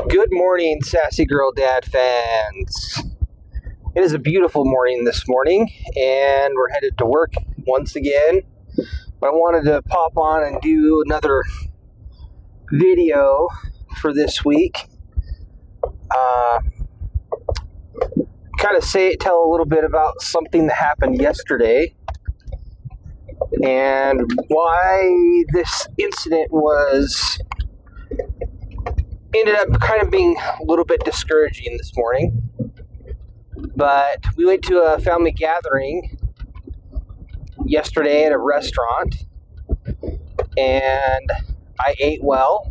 Good morning, Sassy Girl Dad fans. It is a beautiful morning this morning, and we're headed to work once again. But I wanted to pop on and do another video for this week. Tell a little bit about something that happened yesterday and why this incident ended up kind of being a little bit discouraging this morning. But we went to a family gathering yesterday at a restaurant, and I ate well.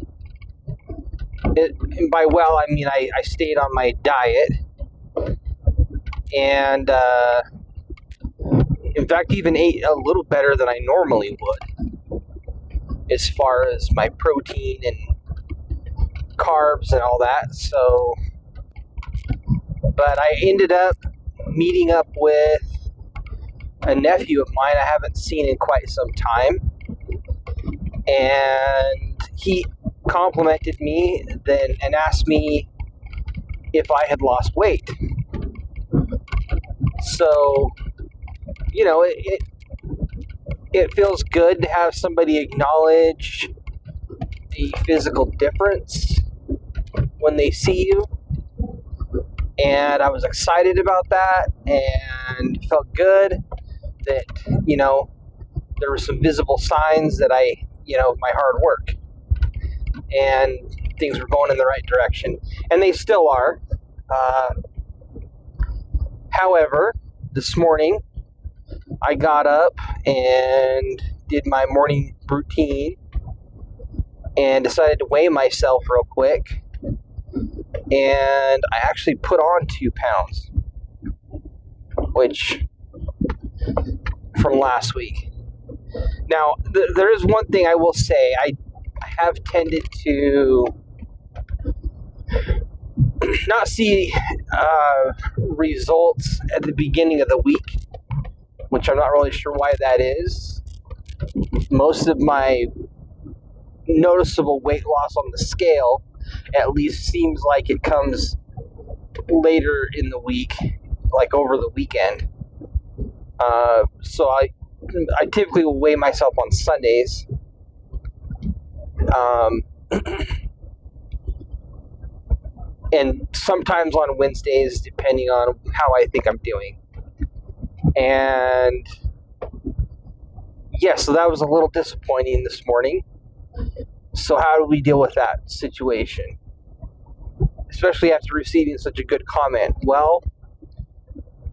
And by well, I mean I stayed on my diet, and in fact even ate a little better than I normally would as far as my protein and carbs and all that. But I ended up meeting up with a nephew of mine I haven't seen in quite some time, and he complimented me then and asked me if I had lost weight. So, it feels good to have somebody acknowledge the physical difference when they see you. And I was excited about that and felt good that, there were some visible signs that my hard work and things were going in the right direction. And they still are. However, this morning I got up and did my morning routine and decided to weigh myself real quick. And I actually put on 2 pounds, which from last week. Now, there is one thing I will say. I have tended to not see results at the beginning of the week, which I'm not really sure why that is. Most of my noticeable weight loss on the scale at least seems like it comes later in the week, like over the weekend. So I typically will weigh myself on Sundays. And sometimes on Wednesdays, depending on how I think I'm doing. And so that was a little disappointing this morning. So how do we deal with that situation? Especially after receiving such a good comment. Well,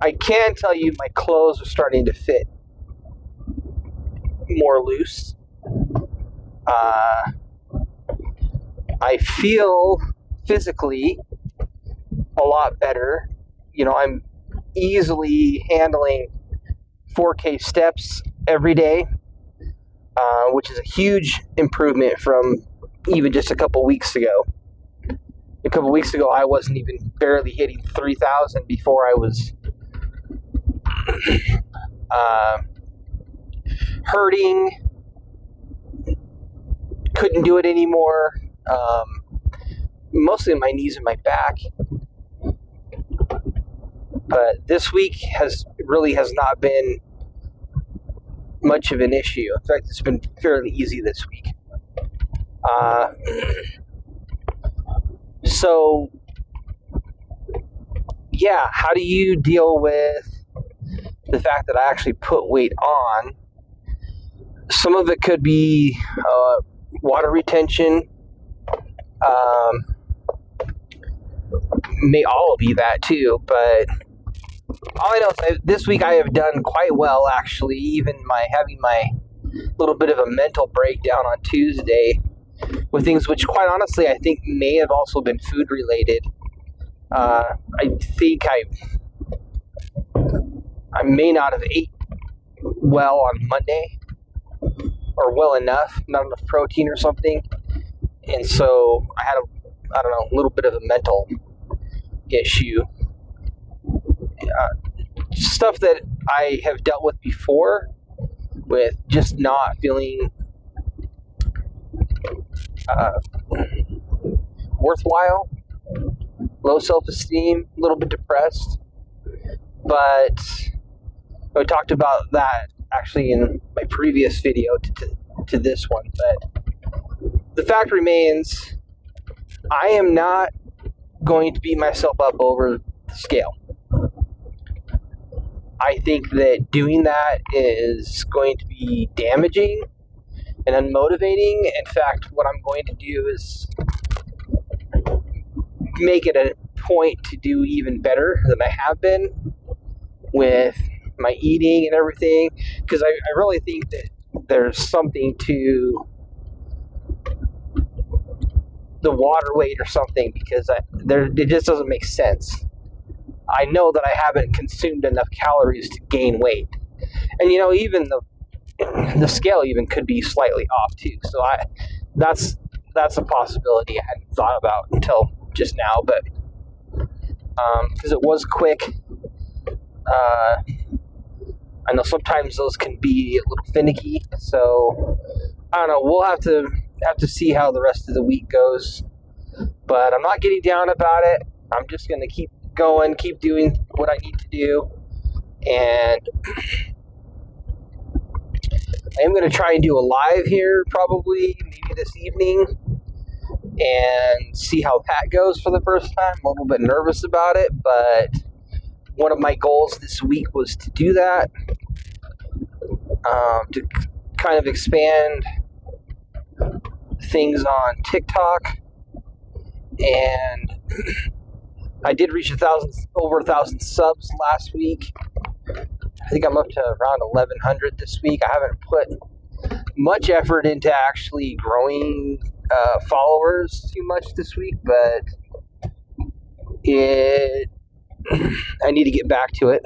I can tell you my clothes are starting to fit more loose. I feel physically a lot better. I'm easily handling 4K steps every day, which is a huge improvement from even just a couple weeks ago. A couple weeks ago, I wasn't even barely hitting 3,000 before I was hurting. Couldn't do it anymore. Mostly my knees and my back. But this week has not been much of an issue. In fact, it's been fairly easy this week. So, how do you deal with the fact that I actually put weight on? Some of it could be water retention. May all be that too, but all I know is this week I have done quite well, actually. Even having my little bit of a mental breakdown on Tuesday with things which, quite honestly, I think may have also been food related. I think I may not have ate well on Monday, or well enough, not enough protein or something, and so I had a little bit of a mental issue. Stuff that I have dealt with before, with just not feeling worthwhile low self-esteem, a little bit depressed. But I talked about that actually in my previous video to this one. But the fact remains, I am not going to beat myself up over the scale. I think that doing that is going to be damaging and unmotivating. In fact, what I'm going to do is make it a point to do even better than I have been with my eating and everything, because I really think that there's something to the water weight or something, because it just doesn't make sense. I know that I haven't consumed enough calories to gain weight, and even the scale even could be slightly off too. So that's a possibility I hadn't thought about until just now, but because it was quick. I know sometimes those can be a little finicky, so I don't know. We'll have to see how the rest of the week goes. But I'm not getting down about it. I'm just going to keep going, keep doing what I need to do, and I am going to try and do a live here probably maybe this evening and see how that goes for the first time. I'm a little bit nervous about it, but one of my goals this week was to do that, to kind of expand things on TikTok. And I did reach over 1,000 subs last week. I think I'm up to around 1,100 this week. I haven't put much effort into actually growing followers too much this week, but I need to get back to it.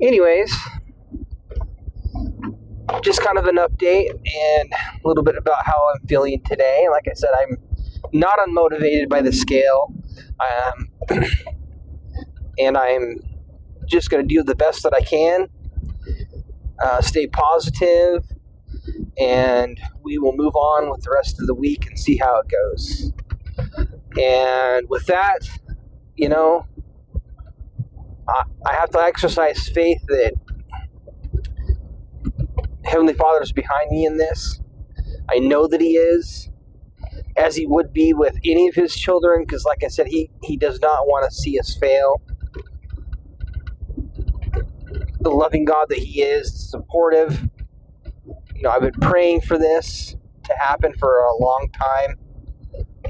Anyways, just kind of an update and a little bit about how I'm feeling today. Like I said, I'm not unmotivated by the scale, and I'm just going to do the best that I can, stay positive, and we will move on with the rest of the week and see how it goes. And with that, I have to exercise faith that Heavenly Father is behind me in this. I know that He is, as He would be with any of His children, because like I said, He does not want to see us fail. The loving God that He is, supportive. I've been praying for this to happen for a long time,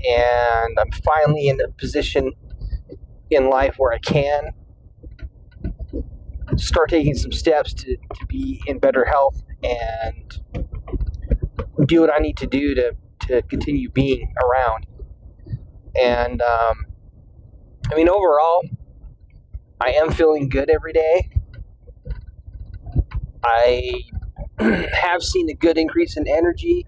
and I'm finally in a position in life where I can start taking some steps to be in better health and do what I need to do to continue being around. And overall, I am feeling good every day. I have seen a good increase in energy.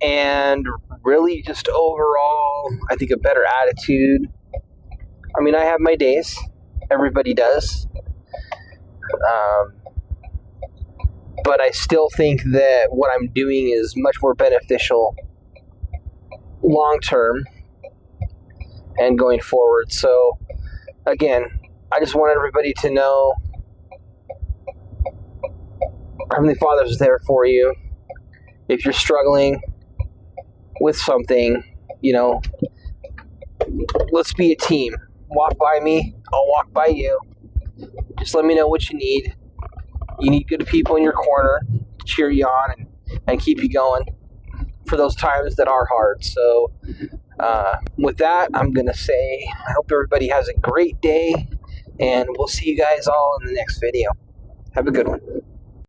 And really just overall, I think a better attitude. I have my days. Everybody does. But I still think that what I'm doing is much more beneficial long term and going forward. So, again, I just want everybody to know Heavenly Father's there for you. If you're struggling with something, let's be a team. Walk by me, I'll walk by you. Just let me know what you need. You need good people in your corner to cheer you on and keep you going for those times that are hard. So with that, I'm going to say I hope everybody has a great day, and we'll see you guys all in the next video. Have a good one.